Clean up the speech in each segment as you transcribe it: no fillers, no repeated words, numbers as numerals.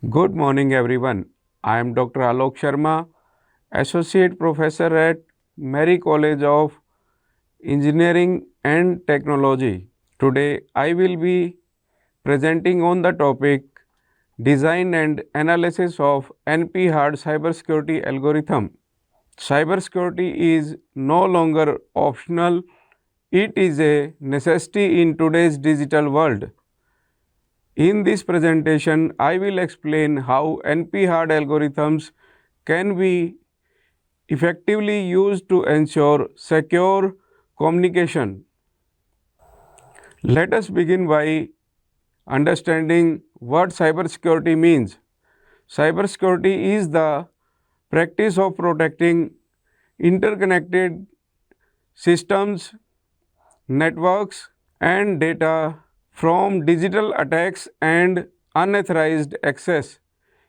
Good morning, everyone. I am Dr. Alok Sharma, Associate Professor at Mary College of Engineering and Technology. Today, I will be presenting on the topic Design and Analysis of NP-hard Cybersecurity Algorithm. Cybersecurity is no longer optional, it is a necessity in today's digital world. In this presentation, I will explain how NP-hard algorithms can be effectively used to ensure secure communication. Let us begin by understanding what cybersecurity means. Cybersecurity is the practice of protecting interconnected systems, networks, and data from digital attacks and unauthorized access.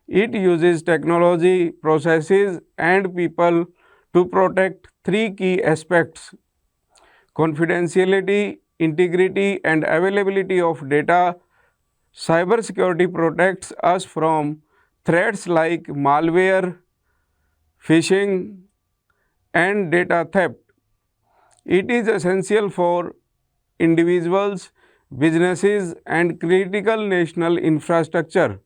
It uses technology, processes, and people to protect three key aspects: confidentiality, integrity, and availability of data. Cybersecurity protects us from threats like malware, phishing, and data theft. It is essential for individuals, businesses, and critical national infrastructure.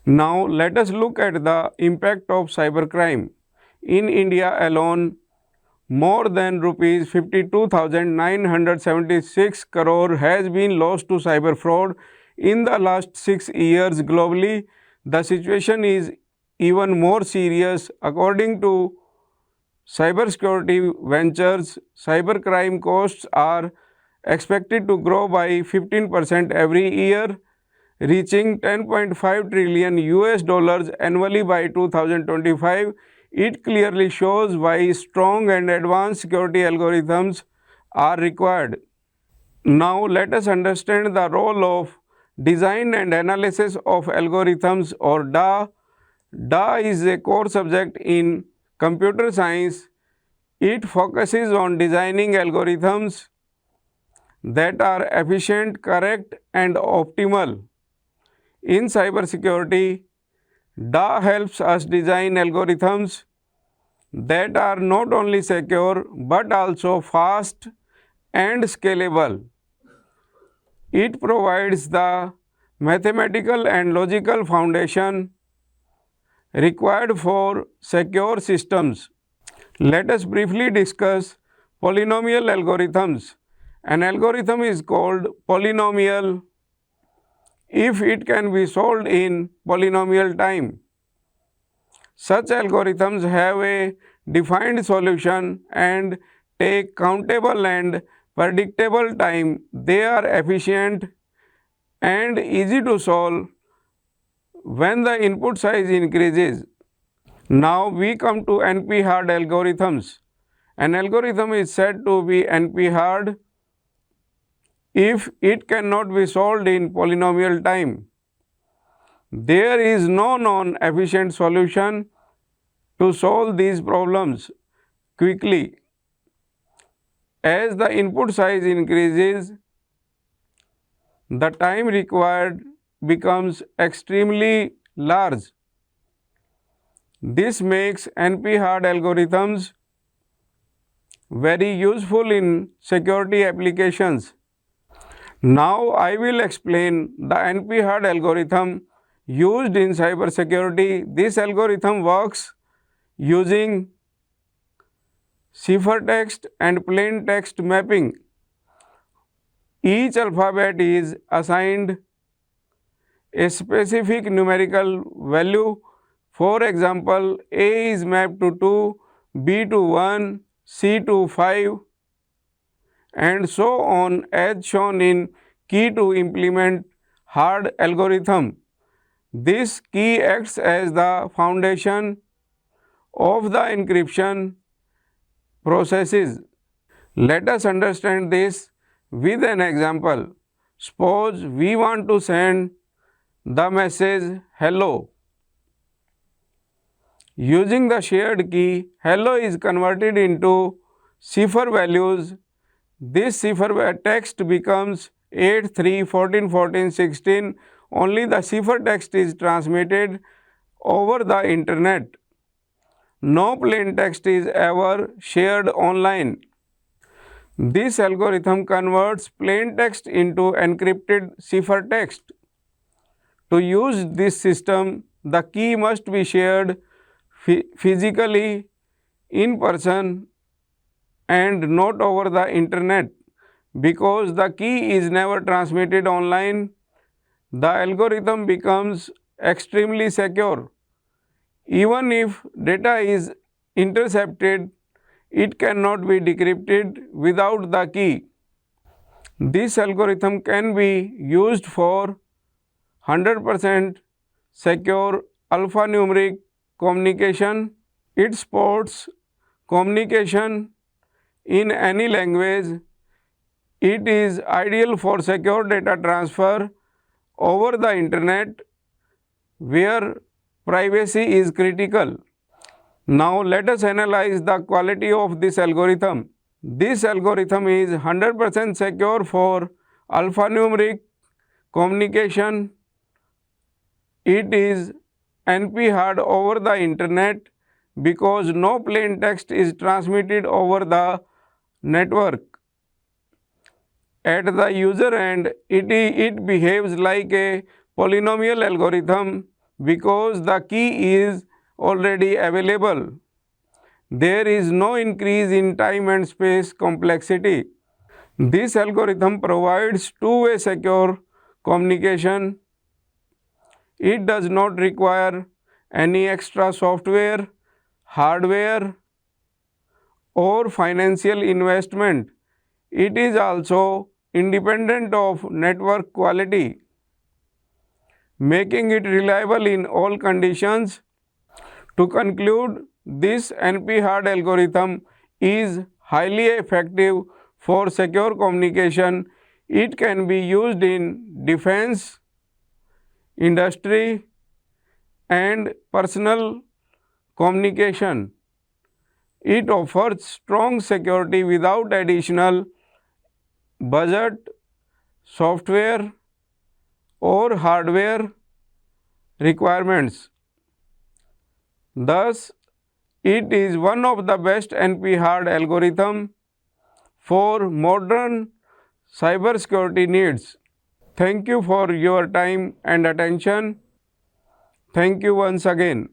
Now, let us look at the impact of cybercrime. In India alone, more than rupees 52,976 crore has been lost to cyber fraud in the last 6 years globally. The situation is even more serious. According to Cybersecurity Ventures, cybercrime costs are expected to grow by 15% every year, reaching 10.5 trillion US dollars annually by 2025. It clearly shows why strong and advanced security algorithms are required. Now, let us understand the role of design and analysis of algorithms, or DA. DA is a core subject in computer science. It focuses on designing algorithms that are efficient, correct, and optimal. In cybersecurity, DA helps us design algorithms that are not only secure but also fast and scalable. It provides the mathematical and logical foundation required for secure systems. Let us briefly discuss polynomial algorithms. An algorithm is called polynomial if it can be solved in polynomial time. Such algorithms have a defined solution and take countable and predictable time. They are efficient and easy to solve when the input size increases. Now we come to NP-hard algorithms. An algorithm is said to be NP-hard if it cannot be solved in polynomial time. There is no known efficient solution to solve these problems quickly. As the input size increases, the time required becomes extremely large. This makes NP-hard algorithms very useful in security applications. Now I will explain the NP-hard algorithm used in cybersecurity. This algorithm works using ciphertext and plain text mapping. Each alphabet is assigned a specific numerical value. For example, A is mapped to 2, B to 1, C to 5, and so on, as shown in key to implement hard algorithm. This key acts as the foundation of the encryption processes. Let us understand this with an example. Suppose we want to send the message hello. Using the shared key, hello is converted into cipher values. This cipher text becomes 8, 3, 14, 14, 16 only the ciphertext is transmitted over the internet. No plain text is ever shared online. This algorithm converts plain text into encrypted ciphertext. To use this system, the key must be shared physically in person and not over the internet. Because the key is never transmitted online, the algorithm becomes extremely secure. Even if data is intercepted, it cannot be decrypted without the key. This algorithm can be used for 100% secure alphanumeric communication. It supports communication in any language. It is ideal for secure data transfer over the internet where privacy is critical. Now let us analyze the quality of this algorithm. This algorithm is 100% secure for alphanumeric communication. It is NP-hard over the internet because no plain text is transmitted over the network. At the user end, it behaves like a polynomial algorithm because the key is already available. There is no increase in time and space complexity. This algorithm provides two-way secure communication. It does not require any extra software, hardware, or financial investment. It is also independent of network quality, making it reliable in all conditions. To conclude, this NP-hard algorithm is highly effective for secure communication. It can be used in defense, industry, and personal communication. It offers strong security without additional budget, software, or hardware requirements. Thus, it is one of the best NP-hard algorithm for modern cybersecurity needs. Thank you for your time and attention. Thank you once again.